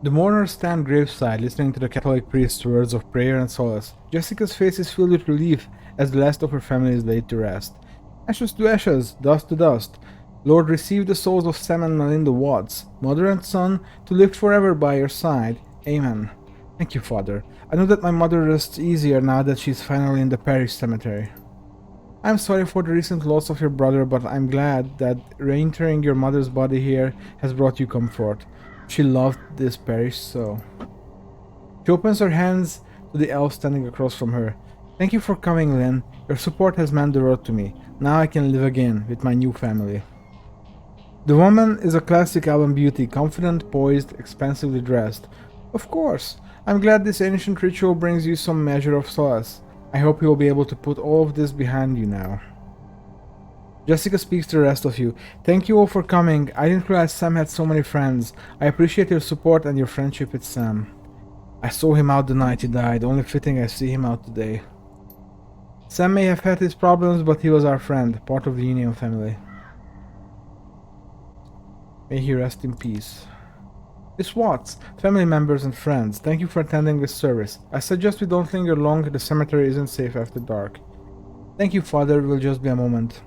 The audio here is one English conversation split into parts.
The mourners stand graveside, listening to the Catholic priest's words of prayer and solace. Jessica's face is filled with relief as the last of her family is laid to rest. Ashes to ashes, dust to dust. Lord, receive the souls of Sam and Melinda Watts, mother and son, to live forever by your side. Amen. Thank you, Father. I know that my mother rests easier now that she is finally in the parish cemetery. I'm sorry for the recent loss of your brother, but I'm glad that re-entering your mother's body here has brought you comfort. She loved this parish so. She opens her hands to the elf standing across from her. Thank you for coming, Lynn. Your support has meant the world to me. Now I can live again with my new family. The woman is a classic album beauty, confident, poised, expensively dressed. Of course. I'm glad this ancient ritual brings you some measure of solace. I hope you will be able to put all of this behind you now. Jessica speaks to the rest of you. Thank you all for coming. I didn't realize Sam had so many friends. I appreciate your support and your friendship with Sam. I saw him out the night he died. Only fitting I see him out today. Sam may have had his problems, but he was our friend, part of the Union family. May he rest in peace. Miss Watts, family members and friends, thank you for attending this service. I suggest we don't linger long. The cemetery isn't safe after dark. Thank you, Father. It will just be a moment.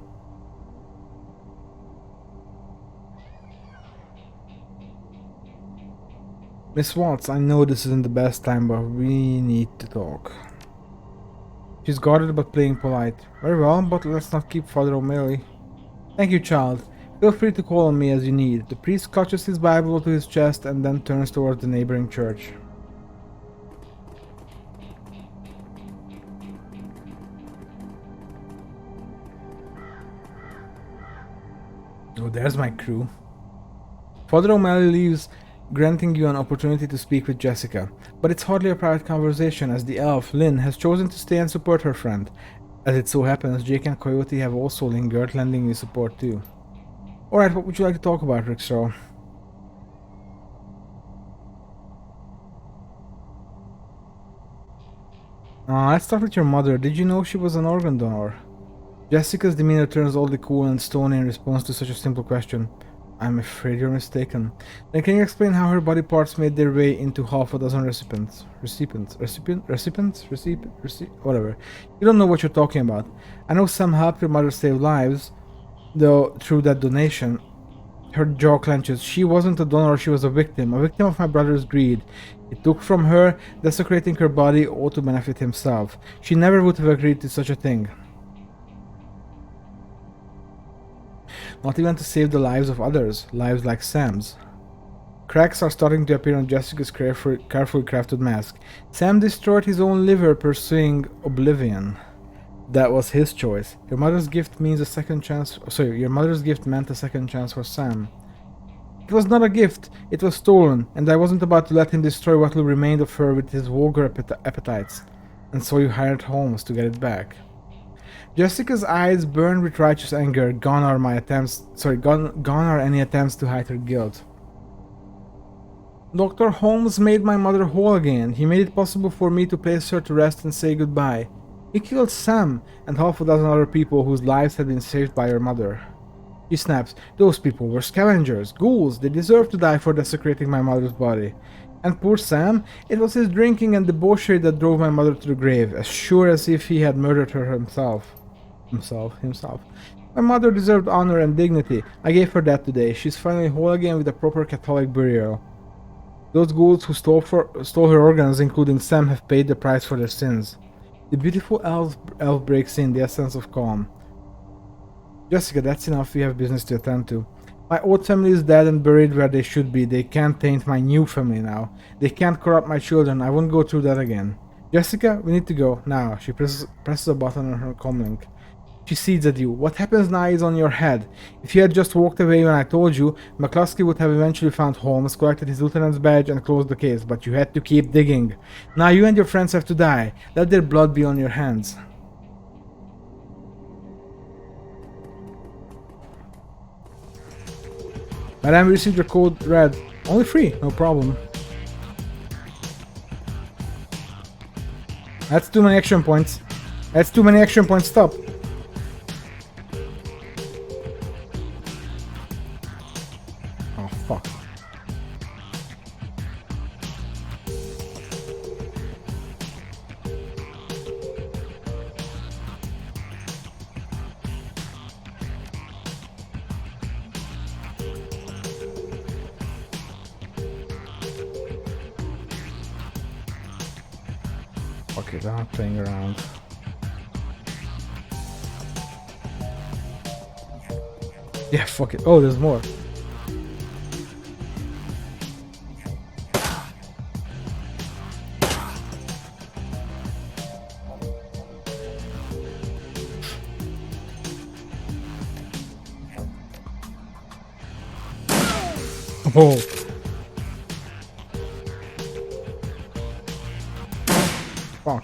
Miss Watts, I know this isn't the best time, but we need to talk. She's guarded but playing polite. Very well, but let's not keep Father O'Malley. Thank you, child. Feel free to call on me as you need. The priest clutches his Bible to his chest and then turns towards the neighboring church. Oh, there's my crew. Father O'Malley leaves, granting you an opportunity to speak with Jessica. But it's hardly a private conversation, as the elf, Lynn, has chosen to stay and support her friend. As it so happens, Jake and Coyote have also lingered, lending you support too. Alright, what would you like to talk about, Rickstraw? Let's start with your mother. Did you know she was an organ donor? Jessica's demeanor turns oddly cool and stony in response to such a simple question. I'm afraid you're mistaken. Then can you explain how her body parts made their way into half a dozen recipients? Whatever. You don't know what you're talking about. I know Sam helped your mother save lives, though through that donation. Her jaw clenches. She wasn't a donor, she was a victim of my brother's greed. He took from her, desecrating her body all to benefit himself. She never would have agreed to such a thing. Not even to save the lives of others, lives like Sam's. Cracks are starting to appear on Jessica's carefully crafted mask. Sam destroyed his own liver pursuing oblivion. That was his choice. Your mother's gift means a second chance. Your mother's gift meant a second chance for Sam. It was not a gift, it was stolen, and I wasn't about to let him destroy what little remained of her with his vulgar appetites. And so you hired Holmes to get it back. Jessica's eyes burn with righteous anger. Gone are any attempts to hide her guilt. Dr. Holmes made my mother whole again. He made it possible for me to place her to rest and say goodbye. He killed Sam and half a dozen other people whose lives had been saved by your mother. He snaps. Those people were scavengers, ghouls. They deserved to die for desecrating my mother's body. And poor Sam, it was his drinking and debauchery that drove my mother to the grave, as sure as if he had murdered her himself. My mother deserved honor and dignity. I gave her that today. She's finally whole again with a proper Catholic burial. Those ghouls who stole her organs, including Sam, have paid the price for their sins. The beautiful elf breaks in, the essence of calm. Jessica, that's enough. We have business to attend to. My old family is dead and buried where they should be. They can't taint my new family now. They can't corrupt my children. I won't go through that again. Jessica, we need to go. Now. She presses a button on her comlink. She cedes at you. What happens now is on your head. If you had just walked away when I told you, McCluskey would have eventually found Holmes, collected his lieutenant's badge, and closed the case. But you had to keep digging. Now you and your friends have to die. Let their blood be on your hands. Madam, we received your code red. Only 3, no problem. That's too many action points. Stop. Oh, fuck. Fuck it, I'm not playing around. Yeah, fuck it. Oh, there's more. Oh. Fuck.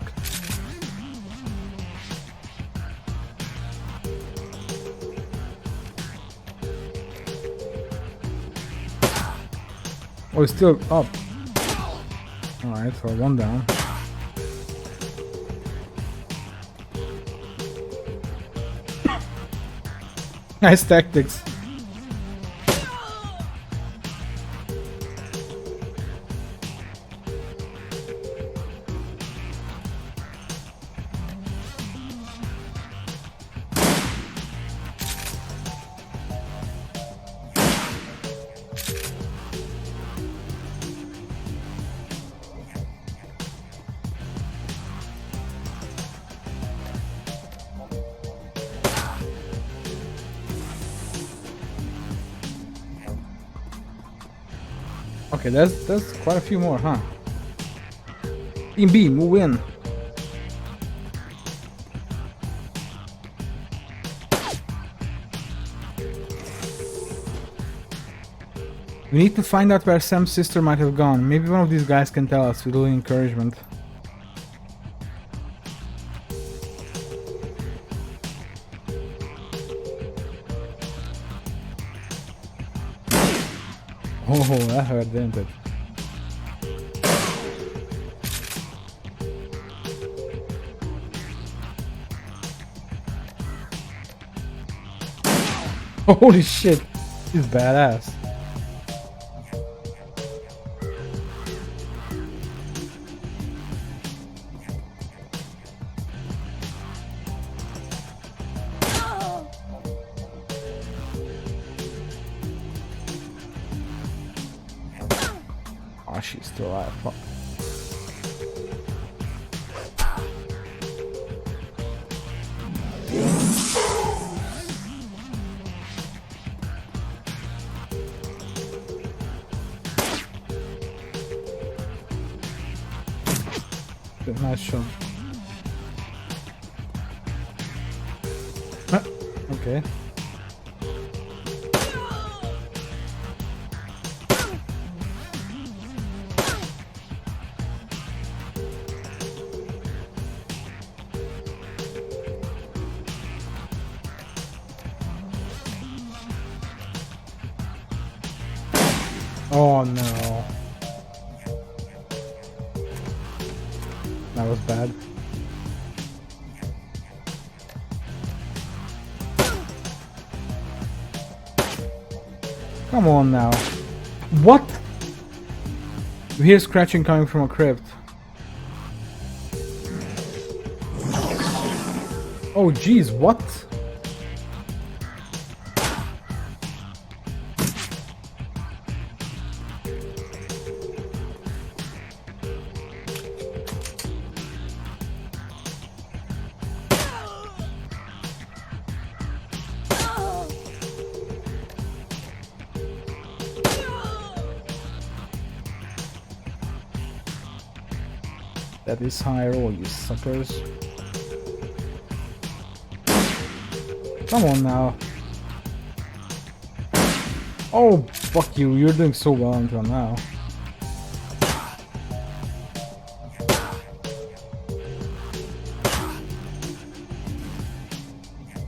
Oh, it's still up. Alright, so one down. Nice tactics. Okay, there's quite a few more, huh? Team B, move in. We need to find out where Sam's sister might have gone. Maybe one of these guys can tell us with a little encouragement. Oh, that hurt, didn't it? Holy shit, he's badass. Oh, she's still alive. Fuck. Good, nice shot. Okay. Oh no. That was bad. Come on now. What? You hear scratching coming from a crypt. Oh jeez, what? That is high roll, you suckers. Come on now. Oh, fuck you. You're doing so well until now.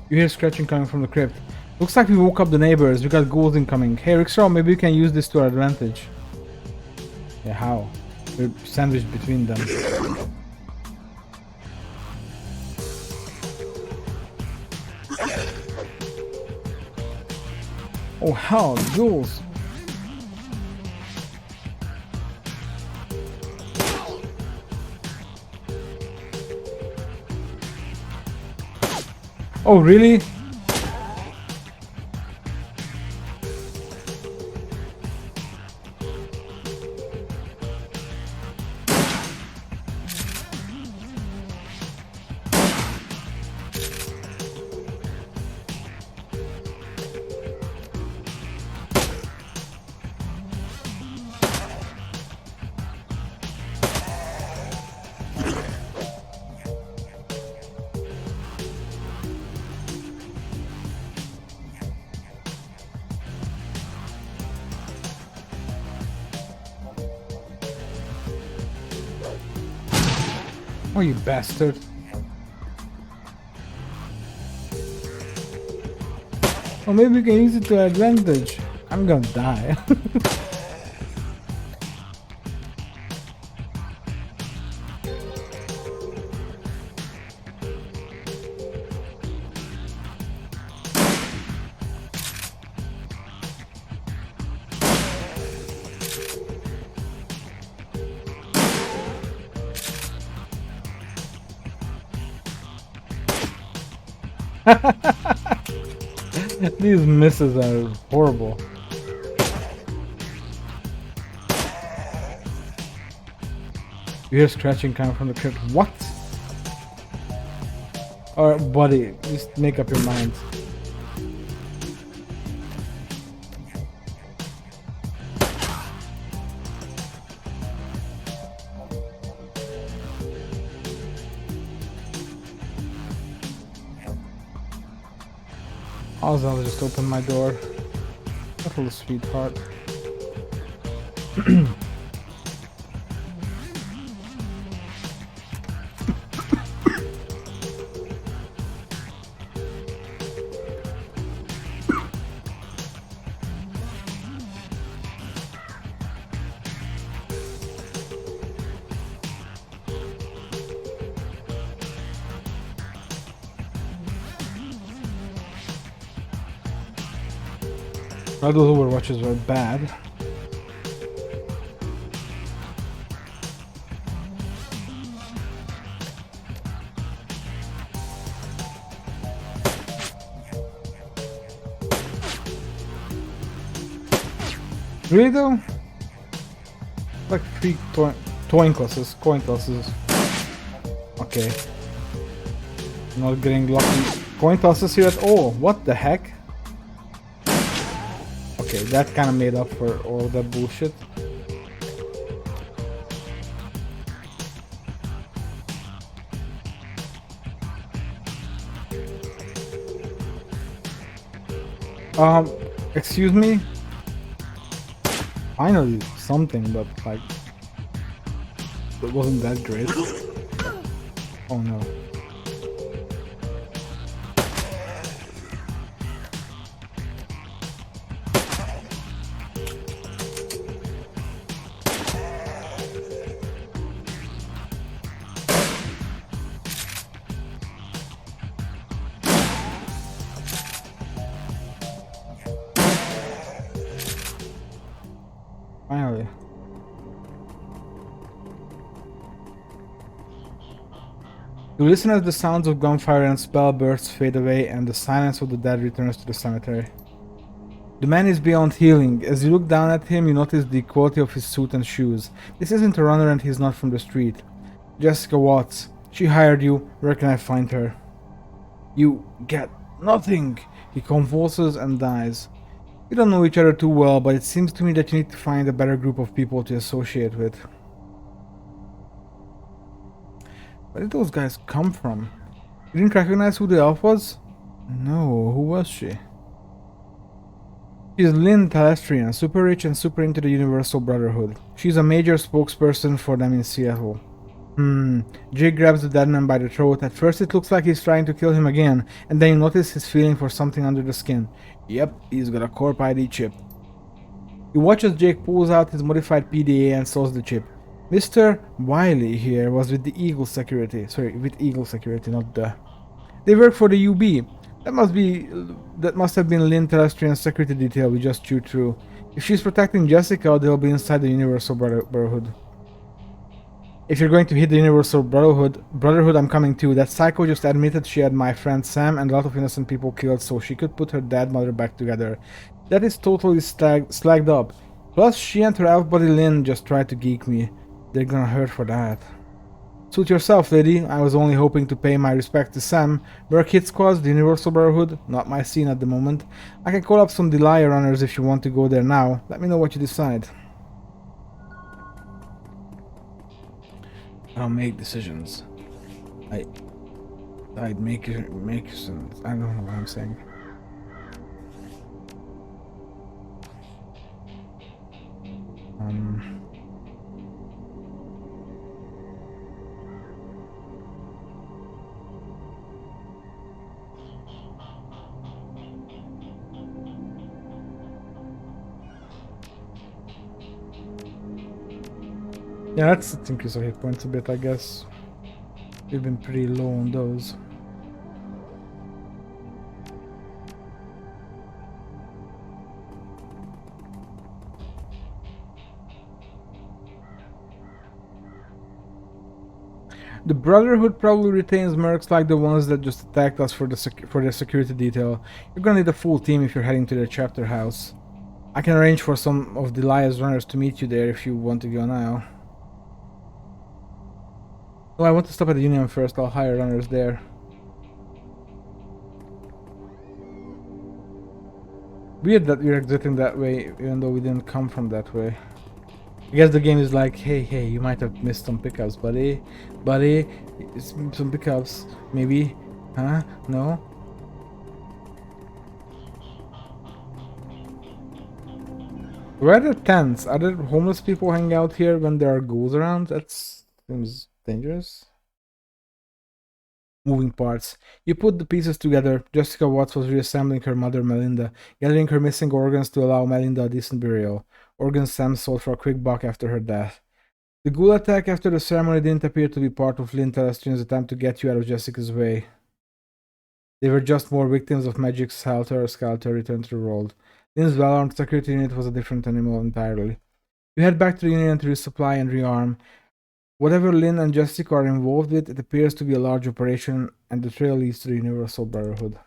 You hear scratching coming from the crypt. Looks like we woke up the neighbors. We got ghouls incoming. Hey, Rickstraw, maybe we can use this to our advantage. Yeah, how? We're sandwiched between them. Oh hell, ghouls! Oh really? Oh, you bastard. Or maybe we can use it to our advantage. I'm gonna die. These misses are horrible. You hear scratching coming from the crypt. What? Alright, buddy, just make up your mind. I'll just open my door. That little sweetheart. All those Overwatches were bad. Really though? Like 3 coin tosses. Okay. Not getting lucky. Coin tosses here at all. What the heck? Okay, that kind of made up for all that bullshit. Excuse me? Finally, something, but like, it wasn't that great. Oh no. Finally. You listen as the sounds of gunfire and spell bursts fade away and the silence of the dead returns to the cemetery. The man is beyond healing. As you look down at him, you notice the quality of his suit and shoes. This isn't a runner and he's not from the street. Jessica Watts. She hired you. Where can I find her? You get nothing. He convulses and dies. We don't know each other too well, but it seems to me that you need to find a better group of people to associate with. Where did those guys come from? You didn't recognize who the elf was? No, who was she? She's Lynn Telestrian, super rich and super into the Universal Brotherhood. She's a major spokesperson for them in Seattle. Jake grabs the dead man by the throat. At first it looks like he's trying to kill him again, and then you notice his feeling for something under the skin. Yep, he's got a Corp ID chip. You watch as Jake pulls out his modified PDA and sells the chip. Mr. Wiley here was with the Eagle Security. Sorry, with Eagle Security, not the... They work for the UB. That must have been Lynn Telestrian's security detail we just chewed through. If she's protecting Jessica, they'll be inside the Universal Brotherhood. If you're going to hit the Universal Brotherhood, I'm coming too. That psycho just admitted she had my friend Sam and a lot of innocent people killed so she could put her dead mother back together. That is totally slagged up. Plus, she and her elf buddy Lynn just tried to geek me. They're gonna hurt for that. Suit yourself, lady. I was only hoping to pay my respect to Sam. Work hit squads, the Universal Brotherhood. Not my scene at the moment. I can call up some Delia runners if you want to go there now. Let me know what you decide. I'll make decisions. I'd make some. I don't know what I'm saying. Yeah, let's increase our hit points a bit, I guess. We've been pretty low on those. The Brotherhood probably retains mercs like the ones that just attacked us for their security detail. You're gonna need a full team if you're heading to their chapter house. I can arrange for some of Delia's runners to meet you there if you want to go now. No, I want to stop at the Union first. I'll hire runners there. Weird that we're exiting that way, even though we didn't come from that way. I guess the game is like, hey, you might have missed some pickups, buddy. Buddy, some pickups. Maybe? Huh? No? Where are the tents? Are there homeless people hang out here when there are ghouls around? That seems dangerous. Moving parts. You put the pieces together. Jessica Watts was reassembling her mother Melinda, gathering her missing organs to allow Melinda a decent burial. Organs Sam sold for a quick buck after her death. The ghoul attack after the ceremony didn't appear to be part of Lynn Telestrian's attempt to get you out of Jessica's way. They were just more victims of Magic's helter-skelter return to the world. Lynn's well-armed security unit was a different animal entirely. You head back to the Union to resupply and rearm. Whatever Lynn and Jessica are involved with, it appears to be a large operation, and the trail leads to the Universal Brotherhood.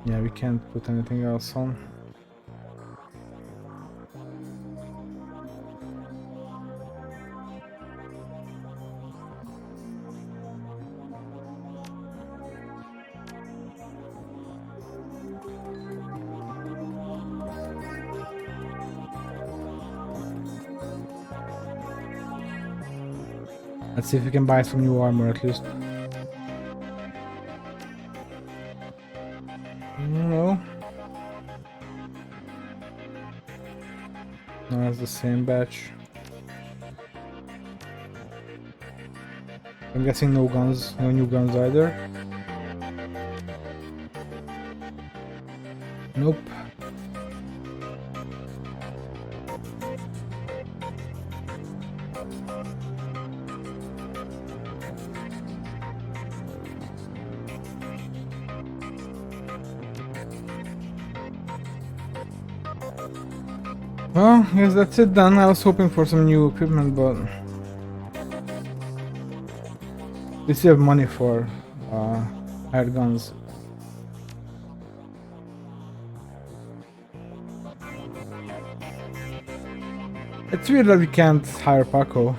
Yeah, we can't put anything else on. Let's see if we can buy some new armor at least. No. No, that's the same batch. I'm guessing no guns, no new guns either. Nope. Well, I guess that's it then. I was hoping for some new equipment, but we still have money for hired guns. It's weird that we can't hire Paco.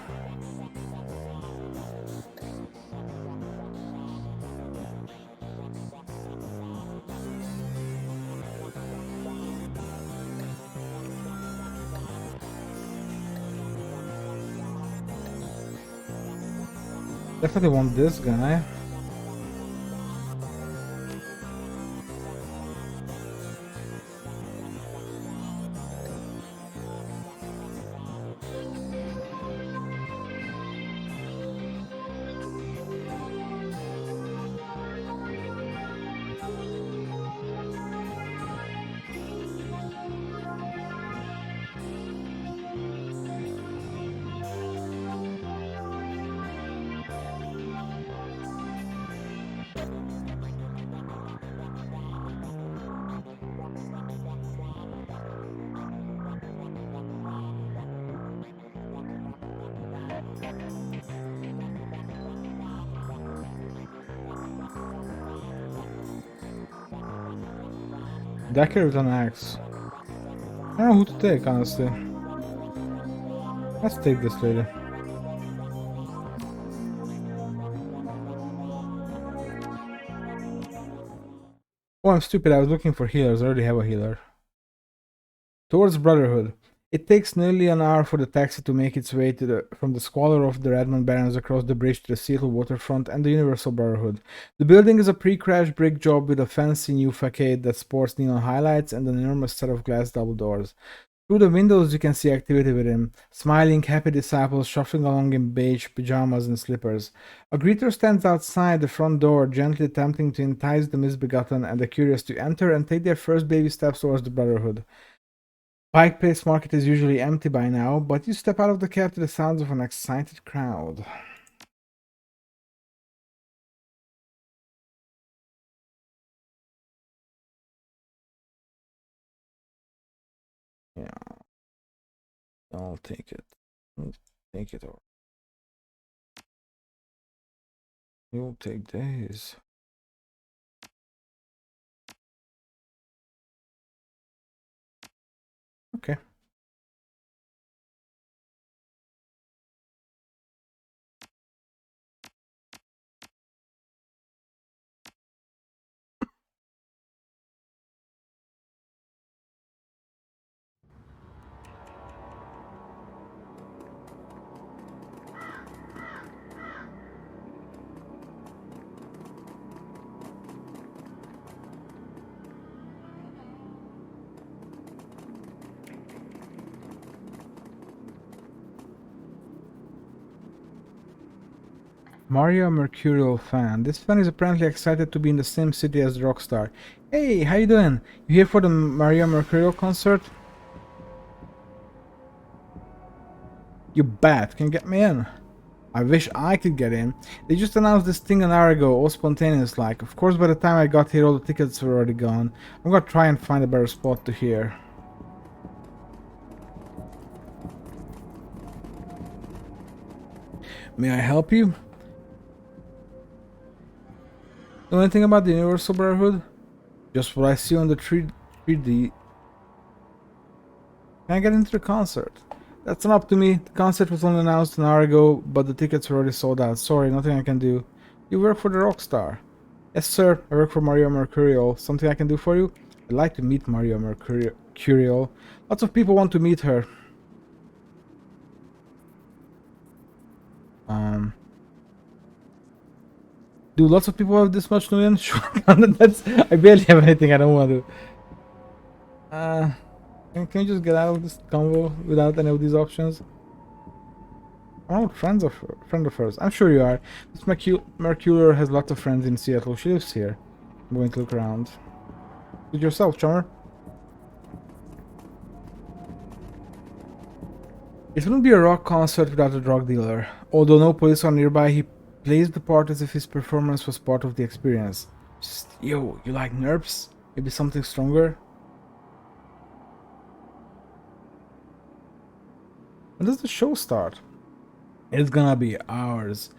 Definitely want this guy. Decker with an axe. I don't know who to take, honestly. Let's take this lady. Oh, I'm stupid. I was looking for healers. I already have a healer. Towards Brotherhood. It takes nearly an hour for the taxi to make its way from the squalor of the Redmond Barrens across the bridge to the Seattle waterfront and the Universal Brotherhood. The building is a pre-crash brick job with a fancy new facade that sports neon highlights and an enormous set of glass double doors. Through the windows, you can see activity within. Smiling, happy disciples shuffling along in beige pajamas and slippers. A greeter stands outside the front door, gently attempting to entice the misbegotten and the curious to enter and take their first baby steps towards the Brotherhood. Pike Place Market is usually empty by now, but you step out of the cab to the sounds of an excited crowd. Yeah, I'll take it. Take it or you'll take days. Okay. Mario Mercurial fan. This fan is apparently excited to be in the same city as the rockstar. Hey, how you doing? You here for the Mario Mercurial concert? You bet. Can you get me in? I wish I could get in. They just announced this thing an hour ago, all spontaneous like. Of course, by the time I got here, all the tickets were already gone. I'm gonna try and find a better spot to hear. May I help you? Know anything about the Universal Brotherhood? Just what I see on the 3D. Can I get into the concert? That's not up to me. The concert was only announced an hour ago, but the tickets were already sold out. Sorry, nothing I can do. You work for the Rockstar? Yes, sir. I work for Mario Mercurial. Something I can do for you? I'd like to meet Mario Mercurial. Lots of people want to meet her. Do lots of people have this much nuance? Sure. I barely have anything. I don't want to. Can you just get out of this convo without any of these options? I'm not friend of hers. I'm sure you are. This Mercurial has lots of friends in Seattle. She lives here. I'm going to look around. With yourself, Chummer. It wouldn't be a rock concert without a drug dealer. Although no police are nearby, he plays the part as if his performance was part of the experience. Just, yo, you like nerfs? Maybe something stronger? When does the show start? It's gonna be hours.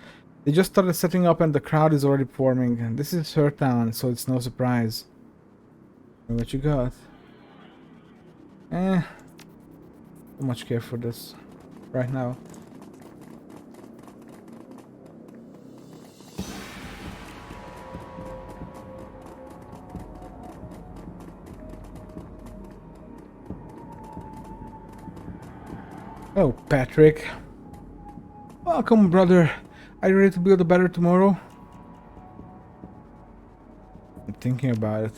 They just started setting up and the crowd is already forming. This is her town, so it's no surprise. What you got? Too much care for this right now. Oh, Patrick. Welcome, brother. Are you ready to build a better tomorrow? I'm thinking about it.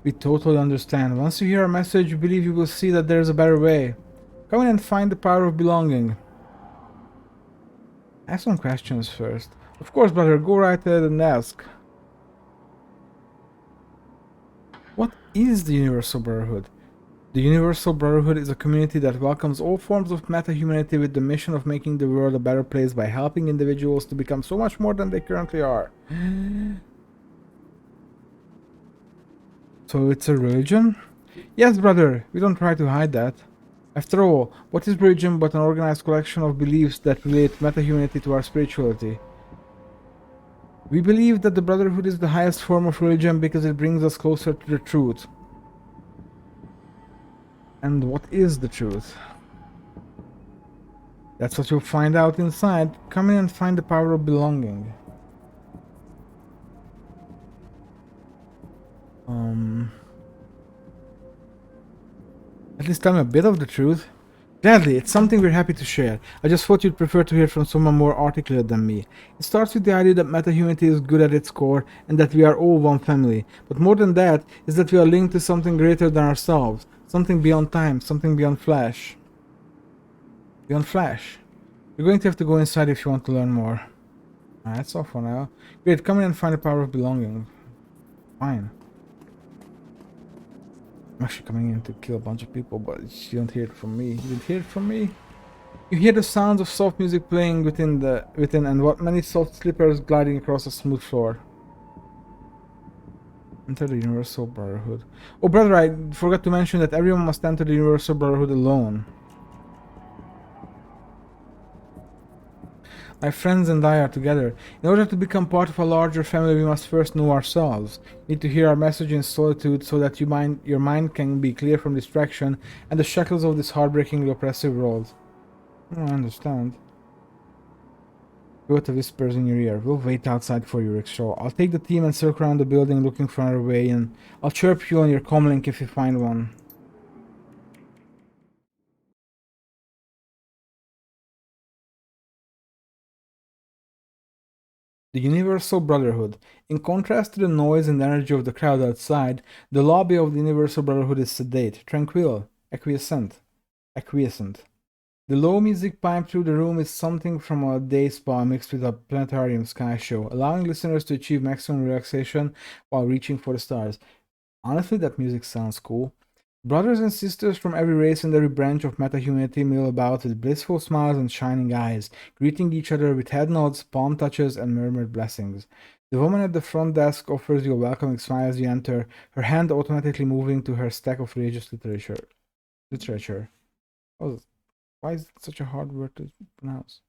We totally understand. Once you hear our message, we believe you will see that there's a better way. Come in and find the power of belonging. Ask some questions first. Of course, brother, go right ahead and ask. What is the Universal Brotherhood? The Universal Brotherhood is a community that welcomes all forms of meta-humanity with the mission of making the world a better place by helping individuals to become so much more than they currently are. So it's a religion? Yes, brother, we don't try to hide that. After all, what is religion but an organized collection of beliefs that relate meta-humanity to our spirituality? We believe that the Brotherhood is the highest form of religion because it brings us closer to the truth. And what is the truth? That's what you'll find out inside. Come in and find the power of belonging. At least tell me a bit of the truth. Gladly, it's something we're happy to share. I just thought you'd prefer to hear from someone more articulate than me. It starts with the idea that meta-humanity is good at its core and that we are all one family. But more than that is that we are linked to something greater than ourselves. Something beyond time, something beyond flesh. Beyond flesh. You're going to have to go inside if you want to learn more. Alright, that's all for now. Great, come in and find the power of belonging. Fine. I'm actually coming in to kill a bunch of people, but you don't hear it from me. You didn't hear it from me? You hear the sounds of soft music playing within and what many soft slippers gliding across a smooth floor. Enter the Universal Brotherhood. Oh brother, I forgot to mention that everyone must enter the Universal Brotherhood alone. My friends and I are together. In order to become part of a larger family, we must first know ourselves. We need to hear our message in solitude so that your mind can be clear from distraction and the shackles of this heartbreakingly oppressive world. I understand. Go to whispers in your ear. We'll wait outside for you, rickshaw. I'll take the team and circle around the building looking for our way in. I'll chirp you on your comlink if you find one. The Universal Brotherhood. In contrast to the noise and energy of the crowd outside, the lobby of the Universal Brotherhood is sedate, tranquil, acquiescent. The low music piped through the room is something from a day spa mixed with a planetarium sky show, allowing listeners to achieve maximum relaxation while reaching for the stars. Honestly, that music sounds cool. Brothers and sisters from every race and every branch of meta-humanity mill about with blissful smiles and shining eyes, greeting each other with head nods, palm touches, and murmured blessings. The woman at the front desk offers you a welcoming smile as you enter, her hand automatically moving to her stack of religious literature. Oh, why is it such a hard word to pronounce?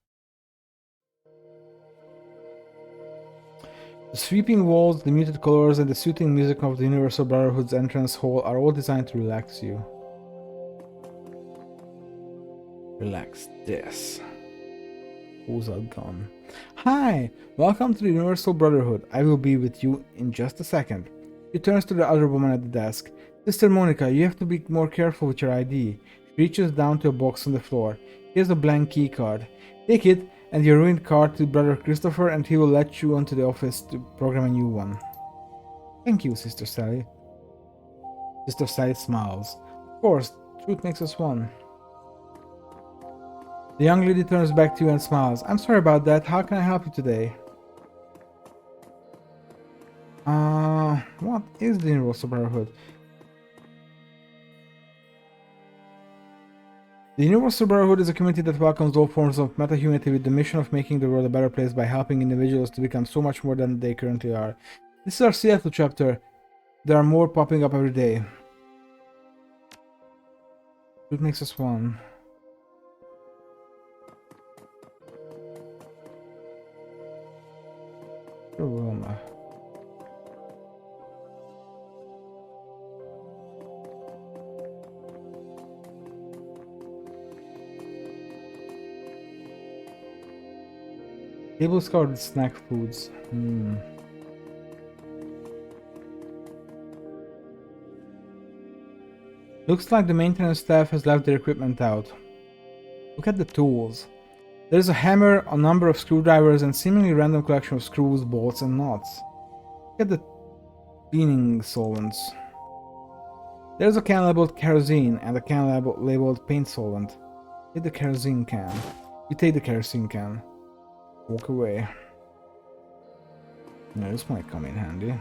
The sweeping walls, the muted colors, and the soothing music of the Universal Brotherhood's entrance hall are all designed to relax you. Relax this. Who's a gun? Hi! Welcome to the Universal Brotherhood. I will be with you in just a second. She turns to the other woman at the desk. Sister Monica, you have to be more careful with your ID. She reaches down to a box on the floor. Here's a blank key card. Take it and your ruined card to Brother Christopher and he will let you into the office to program a new one. Thank you, Sister Sally. Sister Sally smiles. Of course, truth makes us one. The young lady turns back to you and smiles. I'm sorry about that. How can I help you today? What is the Universal Brotherhood? The Universal Brotherhood is a community that welcomes all forms of meta-humanity with the mission of making the world a better place by helping individuals to become so much more than they currently are. This is our Seattle chapter. There are more popping up every day. What makes us one? Aroma. Tables covered with snack foods. Looks like the maintenance staff has left their equipment out. Look at the tools. There's a hammer, a number of screwdrivers, and seemingly random collection of screws, bolts, and nuts. Look at the cleaning solvents. There's a can labeled kerosene and a can labeled paint solvent. Take the kerosene can. You take the kerosene can. Walk away. Yeah, this might come in handy.